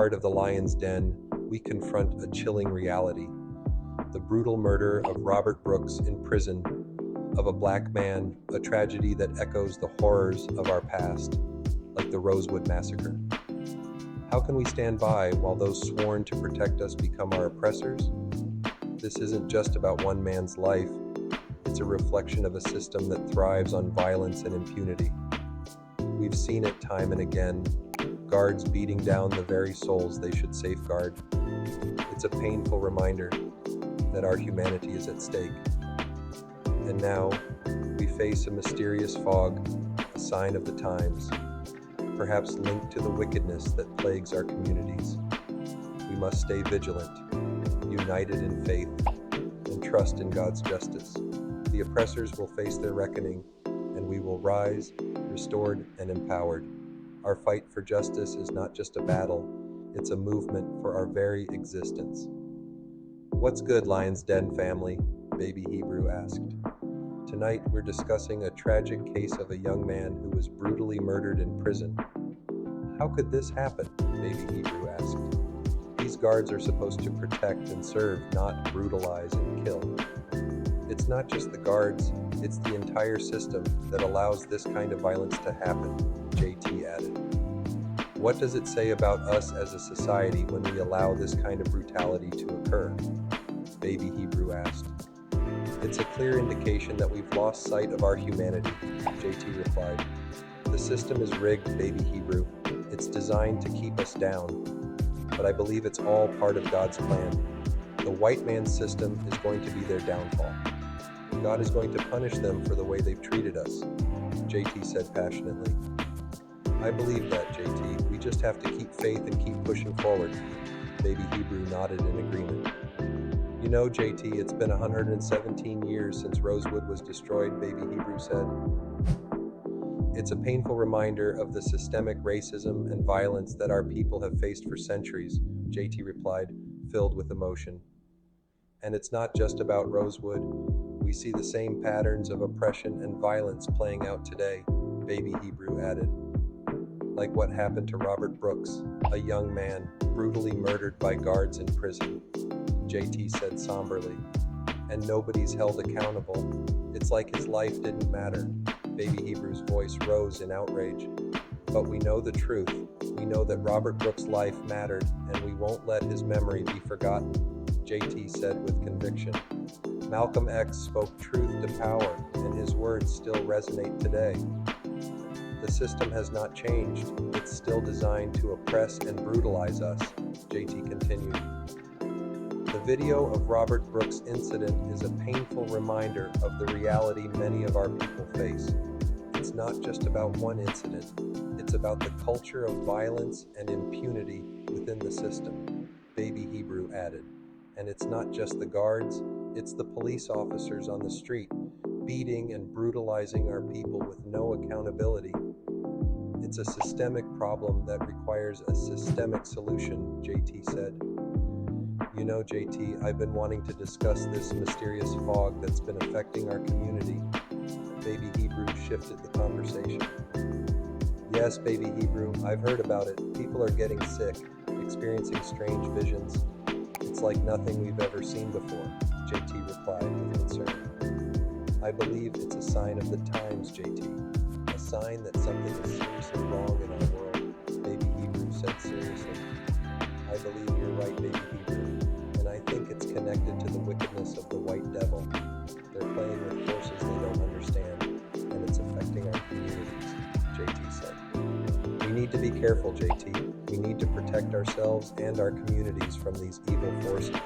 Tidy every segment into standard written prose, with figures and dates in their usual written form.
heart of the lion's den, we confront a chilling reality: the brutal murder of Robert Brooks in prison, of a black man, a tragedy that echoes the horrors of our past, like the Rosewood Massacre. How can we stand by while those sworn to protect us become our oppressors? This isn't just about one man's life, it's a reflection of a system that thrives on violence and impunity. We've seen it time and again, guards beating down the very souls they should safeguard. It's a painful reminder that our humanity is at stake. And now, we face a mysterious fog, a sign of the times, perhaps linked to the wickedness that plagues our communities. We must stay vigilant, united in faith, and trust in God's justice. The oppressors will face their reckoning, and we will rise, restored and empowered. Our fight for justice is not just a battle, it's a movement for our very existence. What's good, Lion's Den family? Baby Hebrew asked. Tonight we're discussing a tragic case of a young man who was brutally murdered in prison. How could this happen? Baby Hebrew asked. These guards are supposed to protect and serve, not brutalize and kill. It's not just the guards, it's the entire system that allows this kind of violence to happen, JT added. What does it say about us as a society when we allow this kind of brutality to occur? Baby Hebrew asked. It's a clear indication that we've lost sight of our humanity, JT replied. The system is rigged, Baby Hebrew. It's designed to keep us down. But I believe it's all part of God's plan. The white man's system is going to be their downfall. God is going to punish them for the way they've treated us, JT said passionately. I believe that, JT. We just have to keep faith and keep pushing forward. Baby Hebrew nodded in agreement. You know, JT, it's been 117 years since Rosewood was destroyed, Baby Hebrew said. It's a painful reminder of the systemic racism and violence that our people have faced for centuries, JT replied, filled with emotion. And it's not just about Rosewood. We see the same patterns of oppression and violence playing out today, Baby Hebrew added. Like what happened to Robert Brooks, a young man brutally murdered by guards in prison, JT said somberly. And nobody's held accountable. It's like his life didn't matter. Baby Hebrew's voice rose in outrage. But we know the truth. We know that Robert Brooks' life mattered, and we won't let his memory be forgotten, JT said with conviction. Malcolm X spoke truth to power, and his words still resonate today. The system has not changed. It's still designed to oppress and brutalize us, JT continued. The video of Robert Brooks' incident is a painful reminder of the reality many of our people face. It's not just about one incident. It's about the culture of violence and impunity within the system, Baby Hebrew added. And it's not just the guards, it's the police officers on the street, beating and brutalizing our people with no accountability. It's a systemic problem that requires a systemic solution, JT said. You know, JT, I've been wanting to discuss this mysterious fog that's been affecting our community. Baby Hebrew shifted the conversation. Yes, Baby Hebrew, I've heard about it. People are getting sick, experiencing strange visions. It's like nothing we've ever seen before, JT replied with concern. I believe it's a sign of the times, JT. A sign that something is seriously wrong in our world, Baby Hebrew said seriously. I believe you're right, Baby Hebrew, and I think it's connected to the wickedness of the white devil. They're playing with forces they don't understand, and it's affecting our communities, JT said. We need to be careful, JT. We need to protect ourselves and our communities from these evil forces,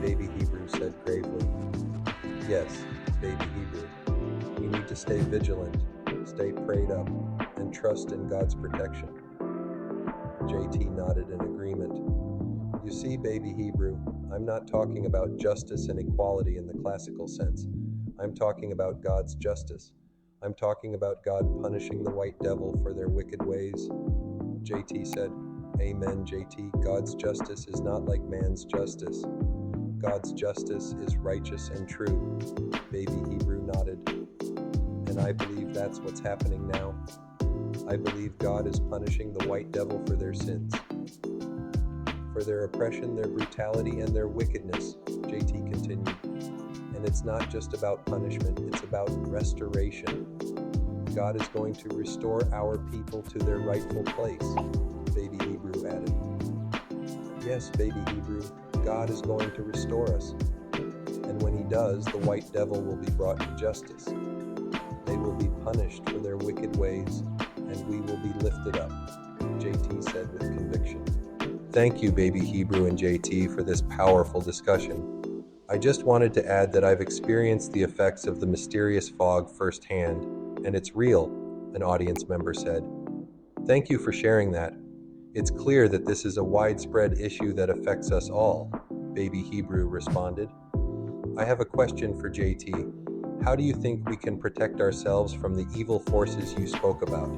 Baby Hebrew said gravely. Yes, Baby Hebrew. We need to stay vigilant, stay prayed up, and trust in God's protection. JT nodded in agreement. You see, Baby Hebrew, I'm not talking about justice and equality in the classical sense. I'm talking about God's justice. I'm talking about God punishing the white devil for their wicked ways. JT said, Amen, JT. God's justice is not like man's justice. God's justice is righteous and true. Baby Hebrew nodded. And I believe that's what's happening now. I believe God is punishing the white devil for their sins. for their oppression, their brutality, and their wickedness, JT continued. And it's not just about punishment, it's about restoration. God is going to restore our people to their rightful place, Baby Hebrew added. Yes, Baby Hebrew, God is going to restore us. And when he does, the white devil will be brought to justice. They will be punished for their wicked ways, and we will be lifted up, JT said with conviction. Thank you, Baby Hebrew and JT, for this powerful discussion. I just wanted to add that I've experienced the effects of the mysterious fog firsthand, and it's real, an audience member said. Thank you for sharing that. It's clear that this is a widespread issue that affects us all, Baby Hebrew responded. I have a question for JT. How do you think we can protect ourselves from the evil forces you spoke about?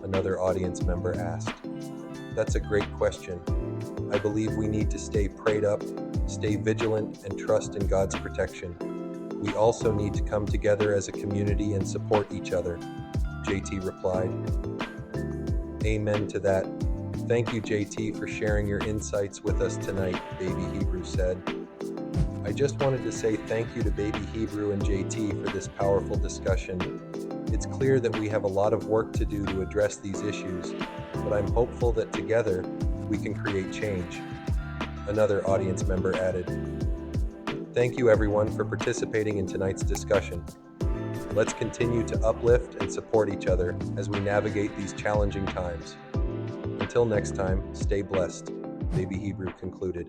Another audience member asked. That's a great question. I believe we need to stay prayed up, stay vigilant, and trust in God's protection. We also need to come together as a community and support each other, JT replied. Amen to that. Thank you, JT, for sharing your insights with us tonight, Baby Hebrew said. I just wanted to say thank you to Baby Hebrew and JT for this powerful discussion. It's clear that we have a lot of work to do to address these issues, but I'm hopeful that together we can create change. Another audience member added. Thank you everyone for participating in tonight's discussion. Let's continue to uplift and support each other as we navigate these challenging times. Until next time, stay blessed, Baby Hebrew concluded.